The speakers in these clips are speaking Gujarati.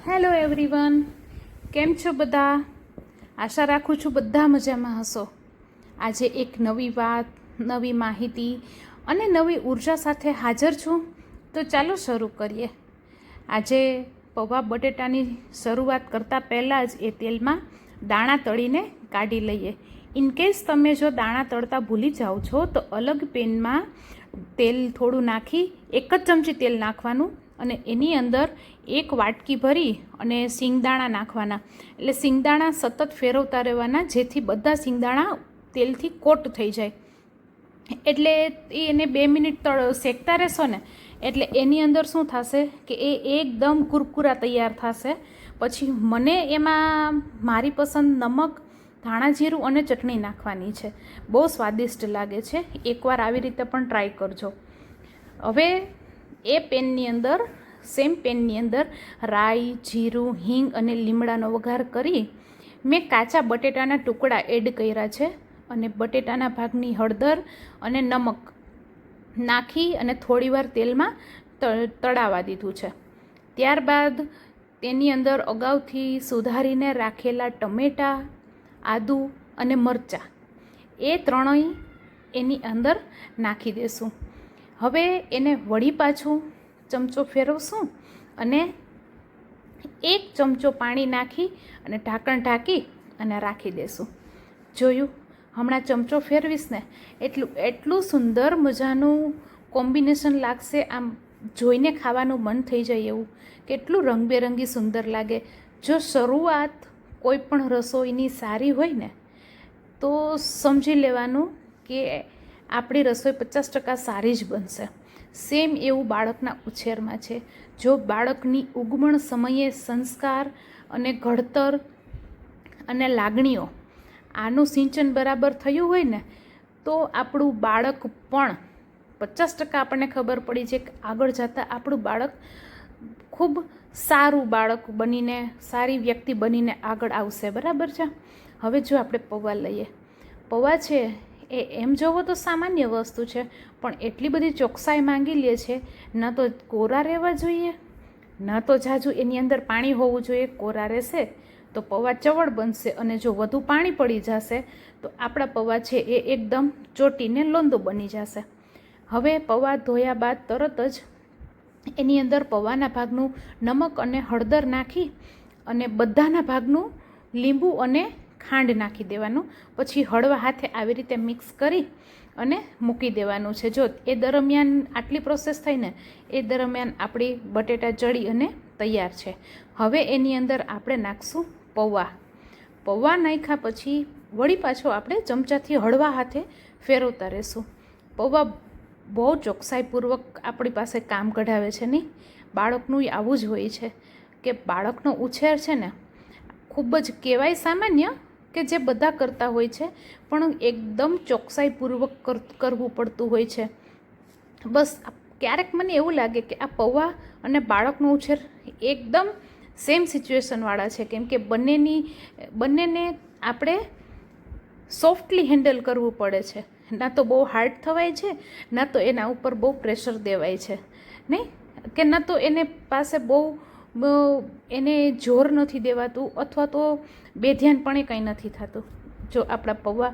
હેલો એવરીવન, કેમ છો બધા? આશા રાખું છું બધા મજામાં હશો. આજે એક નવી વાત, નવી માહિતી અને નવી ઉર્જા સાથે હાજર છું. તો ચાલો શરૂ કરીએ. આજે પૌવા બટેટાની શરૂઆત કરતાં પહેલાં જ એ તેલમાં દાણા તળીને કાઢી લઈએ. ઇનકેસ તમે જો દાણા તળતા ભૂલી જાઓ છો તો અલગ પેનમાં તેલ થોડું નાખી 1 જ ચમચી તેલ નાખવાનું અને એની અંદર 1 વાટકી ભરી અને સિંગદાણા નાખવાના. એટલે સિંગદાણા સતત ફેરવતા રહેવાના, જેથી બધા સિંગદાણા તેલથી કોટ થઈ જાય. એટલે એને 2 મિનિટ શેકતા રહેશો ને એટલે એની અંદર શું થશે કે એ એકદમ કુરકુરા તૈયાર થશે. પછી મને એમાં મારી પસંદ નમક, ધાણા જીરું અને ચટણી નાખવાની છે. બહુ સ્વાદિષ્ટ લાગે છે. એકવાર આવી રીતે પણ ટ્રાય કરજો. હવે એ પેનની અંદર સેમ પેનની અંદર રાઈ, જીરું, હિંગ અને લીમડાનો વઘાર કરી મેં કાચા બટેટાના ટુકડા એડ કર્યા છે અને બટેટાના ભાગની હળદર અને નમક નાખી અને થોડીવાર તેલમાં તળાવવા દીધું છે. ત્યારબાદ તેની અંદર અગાઉથી સુધારીને રાખેલા ટમેટાં, આદુ અને મરચાં એ ત્રણેય એની અંદર નાખી દેશું. હવે એને વળી પાછું ચમચો ફેરવશું અને 1 ચમચો પાણી નાખી અને ઢાંકણ ઢાંકી અને રાખી દેશું. જોયું? હમણાં ચમચો ફેરવીશ ને એટલું સુંદર મજાનું કોમ્બિનેશન લાગશે. આમ જોઈને ખાવાનું મન થઈ જાય એવું. કેટલું રંગબેરંગી સુંદર લાગે. જો શરૂઆત કોઈ પણ રસોઈની સારી હોય ને તો સમજી લેવાનું કે આપણી રસોઈ 50% સારી જ બનશે. સેમ એવું બાળકના ઉછેરમાં છે. જો બાળકની ઉગમણ સમયે સંસ્કાર અને ઘડતર અને લાગણીઓ આનું સિંચન બરાબર થયું હોય ને તો આપણું બાળક પણ 50% આપણને ખબર પડી છે કે આગળ જતાં આપણું બાળક ખૂબ સારું બાળક બનીને, સારી વ્યક્તિ બનીને આગળ આવશે. બરાબર છે? હવે જો આપણે પૌવા લઈએ. પૌવા છે એ એમ જોવો તો સામાન્ય વસ્તુ છે, પણ એટલી બધી ચોકસાઈ માંગી લે છે. ન તો કોરા રહેવા જોઈએ, ન તો જાજુ એની અંદર પાણી હોવું જોઈએ. કોરા રહેશે તો પૌવા ચવળ બનશે અને જો વધુ પાણી પડી જશે તો આપણા પૌવા છે એ એકદમ ચોટીને લોંદો બની જશે. હવે પૌવા ધોયા બાદ તરત જ એની અંદર પૌવાના ભાગનું નમક અને હળદર નાખી અને બધાના ભાગનું લીંબુ અને ખાંડ નાખી દેવાનું. પછી હળવા હાથે આવી રીતે મિક્સ કરી અને મૂકી દેવાનું છે. જો એ દરમિયાન આટલી પ્રોસેસ થઈ ને એ દરમિયાન આપણી બટેટા ચડી અને તૈયાર છે. હવે એની અંદર આપણે નાખશું પૌવા. પૌવા નાખ્યા પછી વળી પાછો આપણે ચમચાથી હળવા હાથે ફેરવતા રહેશું. પૌવા બહુ ચોકસાઈપૂર્વક આપણી પાસે કામ કઢાવે છે નહીં. બાળકનું આવું જ હોય છે કે બાળકનો ઉછેર છે ને ખૂબ જ કહેવાય સામાન્ય કે જે બધા કરતા હોય છે, પણ એકદમ ચોકસાઈપૂર્વક કરવું પડતું હોય છે. બસ ક્યારેક મને એવું લાગે કે આ પૌવા અને બાળકનો ઉછેર એકદમ સેમ સિચ્યુએશનવાળા છે, કેમ કે બંનેને આપણે સોફ્ટલી હેન્ડલ કરવું પડે છે. ના તો બહુ હાર્ડ થવાય છે, ના તો એના ઉપર બહુ પ્રેશર દેવાય છે નહીં, કે ના તો એને પાસે બહુ એને જોર નથી દેવાતું અથવા તો બેધ્યાનપણે કંઈ નથી થતું. જો આપણા પૌવા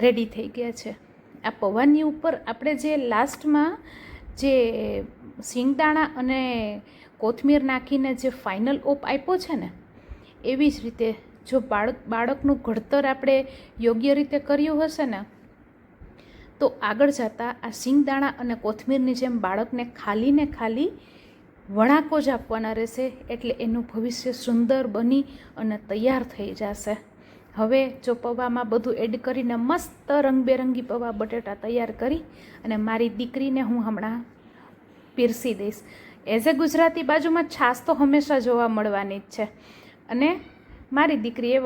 રેડી થઈ ગયા છે. આ પૌવાની ઉપર આપણે જે લાસ્ટમાં જે સિંગદાણા અને કોથમીર નાખીને જે ફાઇનલ ઓપ આપ્યો છે ને, એવી જ રીતે જો બાળકનું ઘડતર આપણે યોગ્ય રીતે કર્યું હશે ને તો આગળ જતાં આ સિંગદાણા અને કોથમીરની જેમ બાળકને ખાલી વણાકો જ આપવાના રહેશે. એટલે એનું ભવિષ્ય સુંદર બની અને તૈયાર થઈ જશે. હવે જો પૌવામાં બધું એડ કરીને મસ્ત રંગબેરંગી પૌવા બટેટા તૈયાર કરી અને મારી દીકરીને હું હમણાં પીરસી દઈશ. એઝ એ ગુજરાતી બાજુમાં છાશ તો હંમેશા જોવા મળવાની જ છે અને મારી દીકરી એ